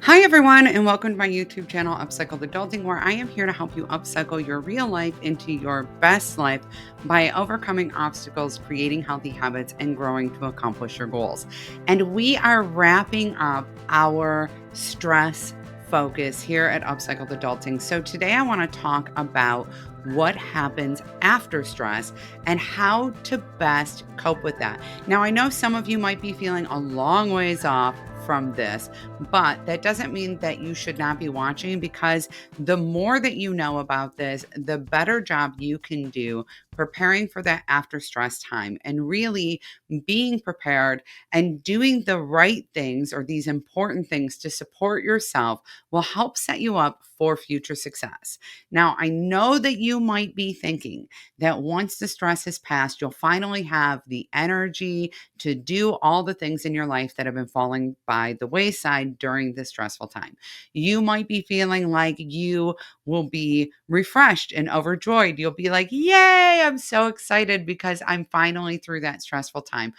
Hi, everyone, and welcome to my YouTube channel, Upcycled Adulting, where I am here to help you upcycle your real life into your best life by overcoming obstacles, creating healthy habits, and growing to accomplish your goals. And we are wrapping up our stress focus here at Upcycled Adulting. So today I want to talk about what happens after stress and how to best cope with that. Now, I know some of you might be feeling a long ways off from this, but that doesn't mean that you should not be watching, because the more that you know about this, the better job you can do preparing for that after stress time and really being prepared and doing the right things, or these important things to support yourself, will help set you up for future success. Now, I know that you might be thinking that once the stress has passed, you'll finally have the energy to do all the things in your life that have been falling by the wayside during this stressful time. You might be feeling like you will be refreshed and overjoyed. You'll be like, yay, I'm so excited because I'm finally through that stressful time.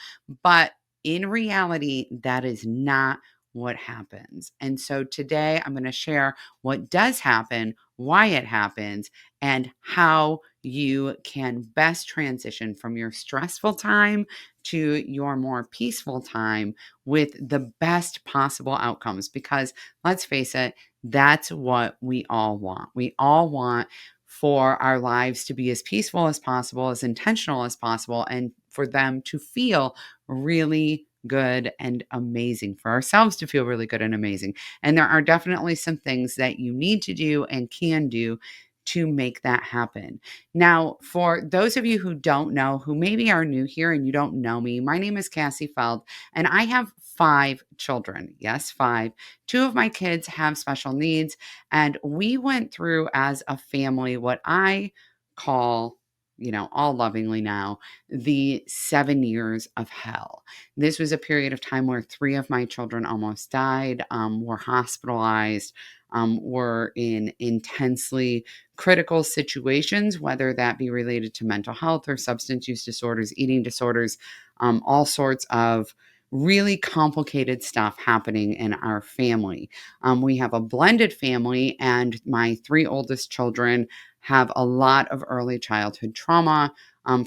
But in reality, that is not what happens. And so today I'm going to share what does happen, why it happens, and how you can best transition from your stressful time to your more peaceful time with the best possible outcomes. Because let's face it, that's what we all want. We all want for our lives to be as peaceful as possible, as intentional as possible, and for them to feel really good and amazing, for ourselves to feel really good and amazing. And there are definitely some things that you need to do and can do to make that happen. Now, for those of you who don't know, who maybe are new here and you don't know me, my name is Cassie Feld, and I have 5 children. Yes, 5. 2 of my kids have special needs, and we went through as a family what I call, all lovingly now, the 7 years of hell. This was a period of time where 3 of my children almost died, were hospitalized, were in intensely critical situations, whether that be related to mental health or substance use disorders, eating disorders, all sorts of really complicated stuff happening in our family. We have a blended family, and my 3 oldest children have a lot of early childhood trauma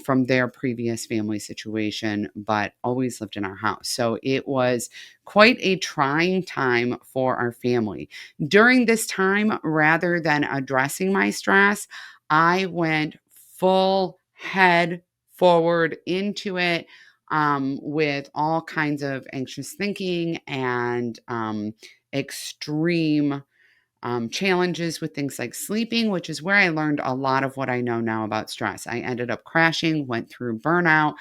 from their previous family situation, but always lived in our house. So it was quite a trying time for our family. During this time, rather than addressing my stress, I went full head forward into it, with all kinds of anxious thinking and extreme challenges with things like sleeping, which is where I learned a lot of what I know now about stress. I ended up crashing, went through burnout,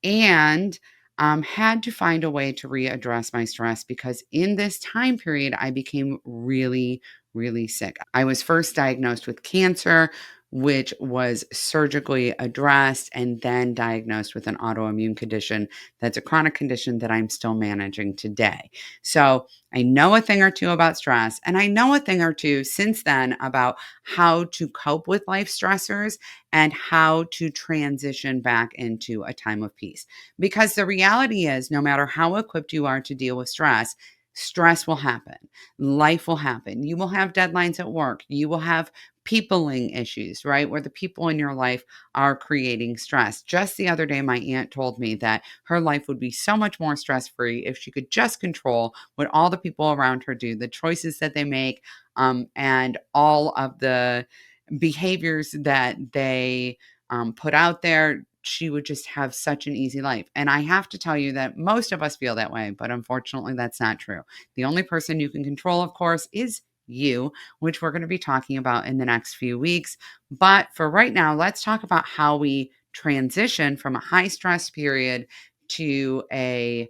and had to find a way to readdress my stress, because in this time period, I became really, really sick. I was first diagnosed with cancer, which was surgically addressed, and then diagnosed with an autoimmune condition that's a chronic condition that I'm still managing today. So I know a thing or two about stress, and I know a thing or two since then about how to cope with life stressors and how to transition back into a time of peace. Because the reality is, no matter how equipped you are to deal with stress, stress will happen. Life will happen. You will have deadlines at work. You will have peopling issues, right? Where the people in your life are creating stress. Just the other day, my aunt told me that her life would be so much more stress free if she could just control what all the people around her do, the choices that they make, and all of the behaviors that they put out there. She would just have such an easy life. And I have to tell you that most of us feel that way, but unfortunately, that's not true. The only person you can control, of course, is you, which we're going to be talking about in the next few weeks. But for right now, let's talk about how we transition from a high stress period to a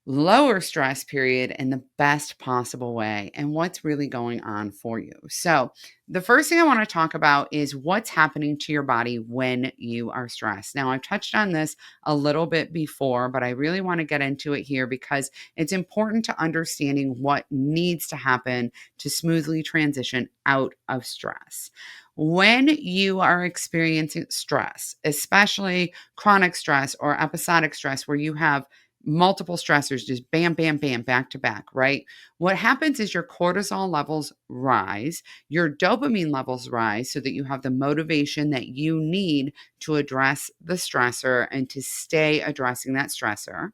lower stress period in the best possible way, and what's really going on for you. So, the first thing I want to talk about is what's happening to your body when you are stressed. Now, I've touched on this a little bit before, but I really want to get into it here because it's important to understanding what needs to happen to smoothly transition out of stress. When you are experiencing stress, especially chronic stress or episodic stress, where you have multiple stressors, just bam, bam, bam, back to back, right? What happens is your cortisol levels rise, your dopamine levels rise so that you have the motivation that you need to address the stressor and to stay addressing that stressor,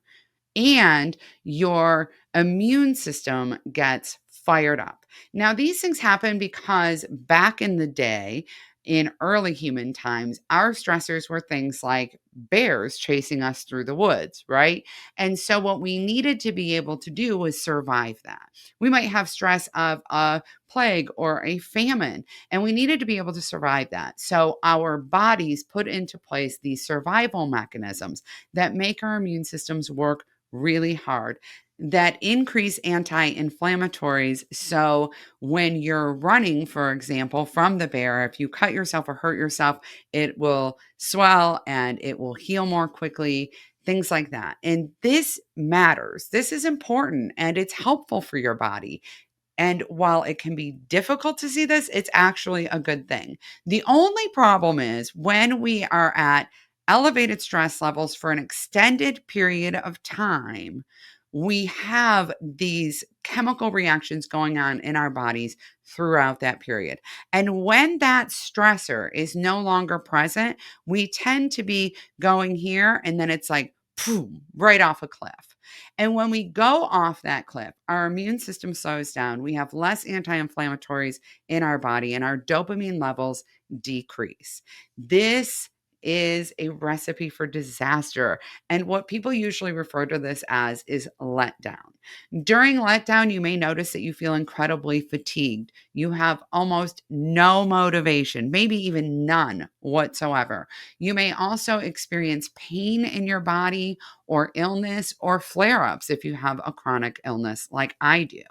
and your immune system gets fired up. Now, these things happen because back in the day, in early human times, our stressors were things like bears chasing us through the woods, right? And so, what we needed to be able to do was survive that. We might have stress of a plague or a famine, and we needed to be able to survive that. So, our bodies put into place these survival mechanisms that make our immune systems work really hard, that increase anti-inflammatories. So when you're running, for example, from the bear, if you cut yourself or hurt yourself, it will swell and it will heal more quickly, things like that. And this matters. This is important and it's helpful for your body. And while it can be difficult to see this, it's actually a good thing. The only problem is when we are at elevated stress levels for an extended period of time, we have these chemical reactions going on in our bodies throughout that period. And when that stressor is no longer present, we tend to be going here and then it's like, boom, right off a cliff. And when we go off that cliff, our immune system slows down. We have less anti inflammatories in our body, and our dopamine levels decrease. This is a recipe for disaster. And what people usually refer to this as is letdown. During letdown, you may notice that you feel incredibly fatigued. You have almost no motivation, maybe even none whatsoever. You may also experience pain in your body or illness or flare ups if you have a chronic illness like I do.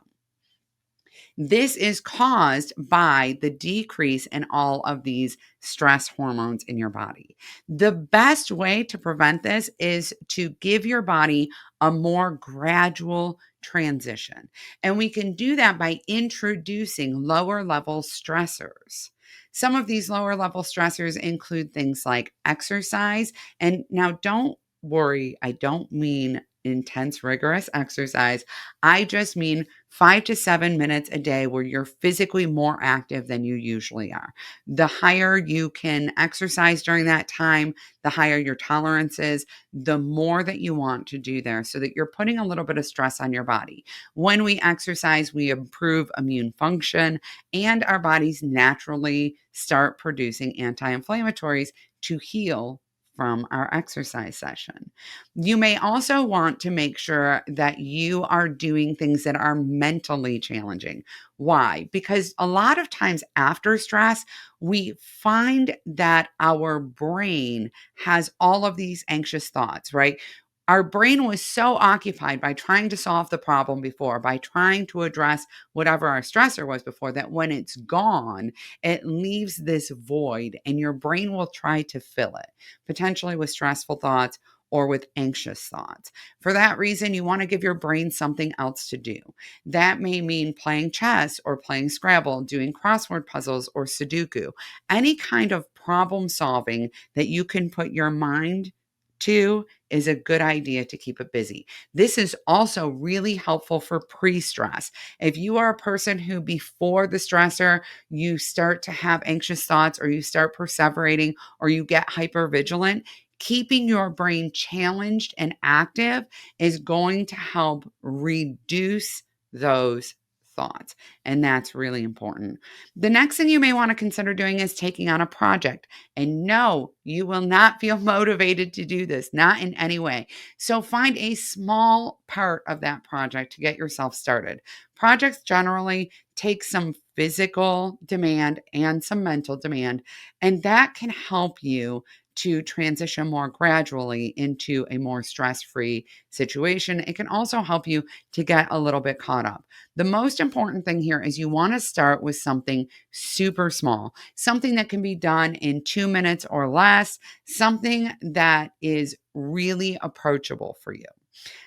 This is caused by the decrease in all of these stress hormones in your body. The best way to prevent this is to give your body a more gradual transition. And we can do that by introducing lower level stressors. Some of these lower level stressors include things like exercise. And now don't worry, I don't mean intense, rigorous exercise. I just mean 5 to 7 minutes a day where you're physically more active than you usually are. The higher you can exercise during that time, the higher your tolerance is, the more that you want to do there so that you're putting a little bit of stress on your body. When we exercise, we improve immune function and our bodies naturally start producing anti inflammatories to heal from our exercise session. You may also want to make sure that you are doing things that are mentally challenging. Why? Because a lot of times after stress, we find that our brain has all of these anxious thoughts, right? Our brain was so occupied by trying to solve the problem before, by trying to address whatever our stressor was before, that when it's gone, it leaves this void and your brain will try to fill it, potentially with stressful thoughts or with anxious thoughts. For that reason, you want to give your brain something else to do. That may mean playing chess or playing Scrabble, doing crossword puzzles or Sudoku, any kind of problem solving that you can put your mind to is a good idea to keep it busy. This is also really helpful for pre-stress. If you are a person who before the stressor, you start to have anxious thoughts or you start perseverating or you get hypervigilant, keeping your brain challenged and active is going to help reduce those thoughts. And that's really important. The next thing you may want to consider doing is taking on a project. And no, you will not feel motivated to do this, not in any way. So find a small part of that project to get yourself started. Projects generally take some physical demand and some mental demand, and that can help you to transition more gradually into a more stress-free situation. It can also help you to get a little bit caught up. The most important thing here is you want to start with something super small, something that can be done in 2 minutes or less, something that is really approachable for you.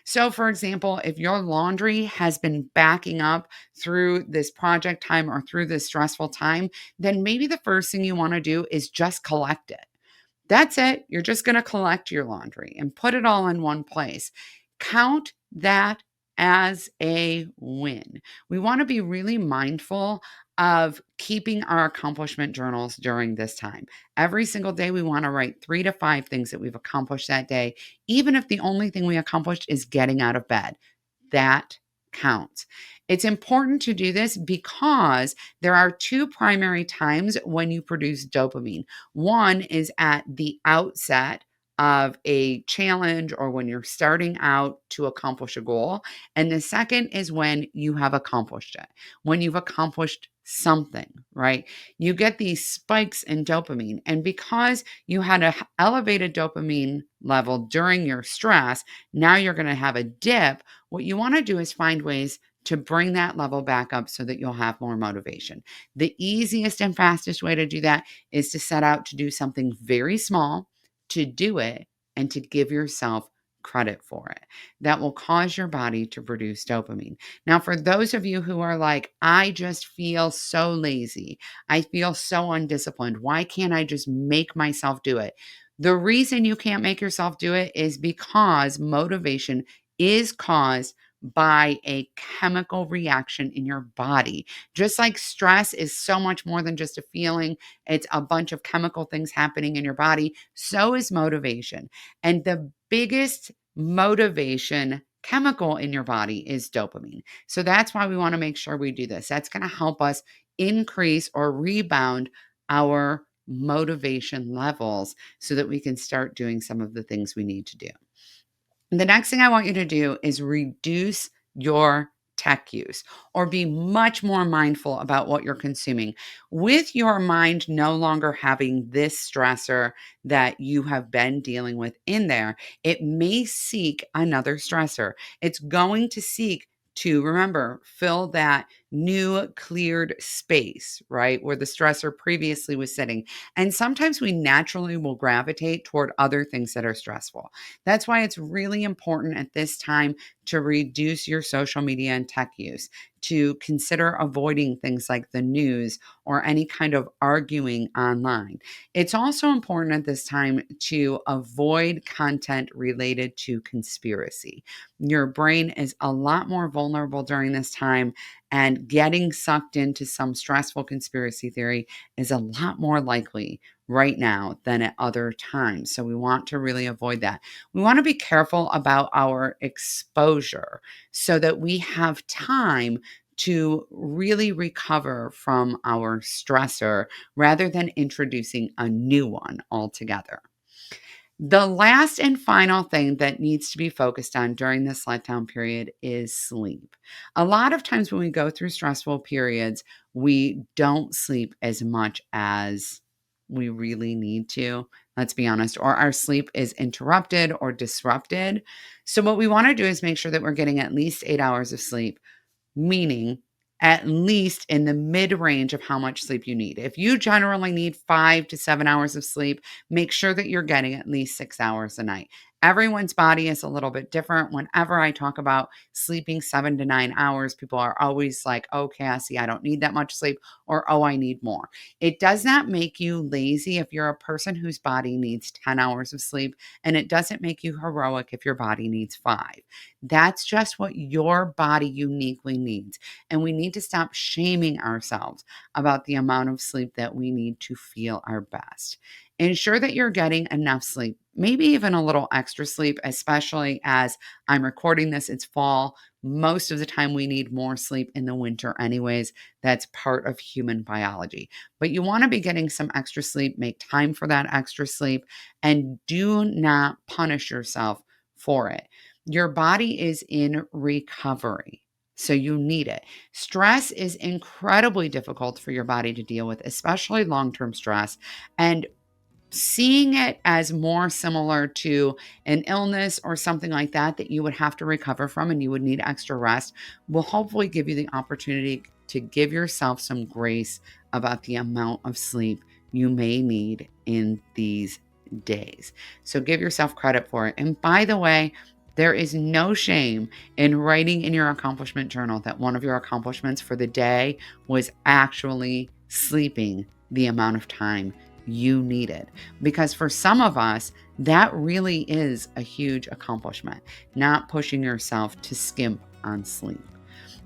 So, for example, if your laundry has been backing up through this project time or through this stressful time, then maybe the first thing you want to do is just collect it. That's it. You're just going to collect your laundry and put it all in one place. Count that as a win. We want to be really mindful of keeping our accomplishment journals during this time. Every single day, we want to write 3 to 5 things that we've accomplished that day, even if the only thing we accomplished is getting out of bed. That counts. It's important to do this because there are two primary times when you produce dopamine. One is at the outset of a challenge or when you're starting out to accomplish a goal. And the second is when you have accomplished it, when you've accomplished something, right? You get these spikes in dopamine. And because you had an elevated dopamine level during your stress, now you're going to have a dip. What you want to do is find ways to bring that level back up so that you'll have more motivation. The easiest and fastest way to do that is to set out to do something very small, to do it, and to give yourself credit for it. That will cause your body to produce dopamine. Now, for those of you who are like, I just feel so lazy, I feel so undisciplined, why can't I just make myself do it? The reason you can't make yourself do it is because motivation is caused by a chemical reaction in your body. Just like stress is so much more than just a feeling, it's a bunch of chemical things happening in your body. So is motivation. And the biggest motivation chemical in your body is dopamine. So that's why we want to make sure we do this. That's going to help us increase or rebound our motivation levels so that we can start doing some of the things we need to do. The next thing I want you to do is reduce your tech use or be much more mindful about what you're consuming. With your mind no longer having this stressor that you have been dealing with in there, it may seek another stressor. It's going to seek to, remember, fill that new cleared space, right? Where the stressor previously was sitting. And sometimes we naturally will gravitate toward other things that are stressful. That's why it's really important at this time to reduce your social media and tech use, to consider avoiding things like the news or any kind of arguing online. It's also important at this time to avoid content related to conspiracy. Your brain is a lot more vulnerable during this time, and getting sucked into some stressful conspiracy theory is a lot more likely right now than at other times. So we want to really avoid that. We want to be careful about our exposure so that we have time to really recover from our stressor rather than introducing a new one altogether. The last and final thing that needs to be focused on during this letdown period is sleep. A lot of times when we go through stressful periods, we don't sleep as much as we really need to. Let's be honest, or our sleep is interrupted or disrupted. So, what we want to do is make sure that we're getting at least 8 hours of sleep, meaning at least in the mid range of how much sleep you need. If you generally need 5 to 7 hours of sleep, make sure that you're getting at least 6 hours a night. Everyone's body is a little bit different. Whenever I talk about sleeping 7 to 9 hours, people are always like, oh, Cassie, I don't need that much sleep, or oh, I need more. It does not make you lazy if you're a person whose body needs 10 hours of sleep, and it doesn't make you heroic if your body needs 5. That's just what your body uniquely needs. And we need to stop shaming ourselves about the amount of sleep that we need to feel our best. Ensure that you're getting enough sleep, maybe even a little extra sleep, especially as I'm recording this, it's fall. Most of the time, we need more sleep in the winter, anyways. That's part of human biology. But you want to be getting some extra sleep, make time for that extra sleep, and do not punish yourself for it. Your body is in recovery. So you need it. Stress is incredibly difficult for your body to deal with, especially long-term stress. And seeing it as more similar to an illness or something like that that you would have to recover from and you would need extra rest will hopefully give you the opportunity to give yourself some grace about the amount of sleep you may need in these days. So give yourself credit for it. And by the way, there is no shame in writing in your accomplishment journal that one of your accomplishments for the day was actually sleeping the amount of time you needed. Because for some of us, that really is a huge accomplishment, not pushing yourself to skimp on sleep.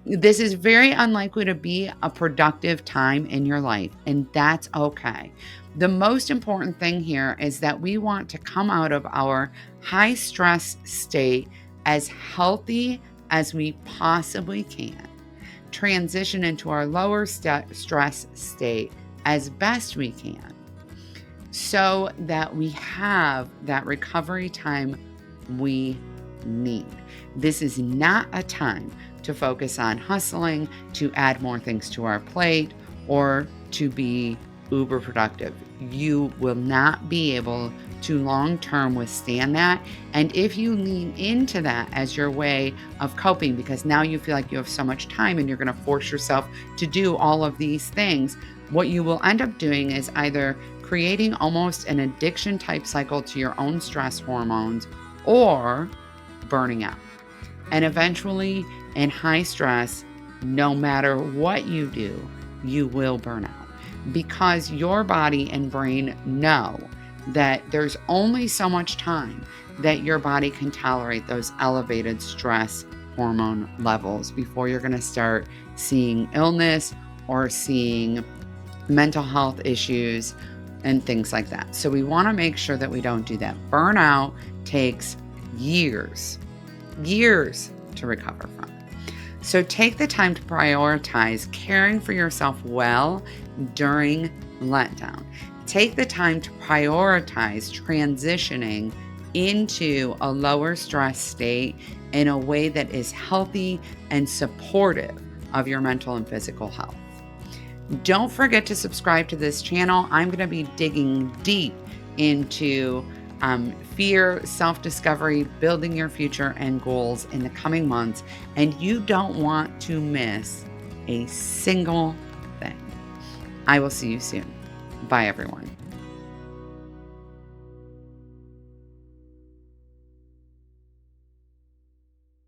This is very unlikely to be a productive time in your life, and that's okay. The most important thing here is that we want to come out of our high stress state as healthy as we possibly can, transition into our lower stress state as best we can, so that we have that recovery time we need. This is not a time to focus on hustling, to add more things to our plate, or to be uber productive. You will not be able to long term withstand that. And if you lean into that as your way of coping, because now you feel like you have so much time and you're going to force yourself to do all of these things, what you will end up doing is either creating almost an addiction type cycle to your own stress hormones or burning out. And eventually, in high stress, no matter what you do, you will burn out, because your body and brain know that there's only so much time that your body can tolerate those elevated stress hormone levels before you're going to start seeing illness or seeing mental health issues and things like that. So we want to make sure that we don't do that. Burnout takes years to recover from. So take the time to prioritize caring for yourself well during letdown. Take the time to prioritize transitioning into a lower stress state in a way that is healthy and supportive of your mental and physical health. Don't forget to subscribe to this channel. I'm going to be digging deep into fear, self-discovery, building your future and goals in the coming months, and you don't want to miss a single thing. I will see you soon. Bye, everyone.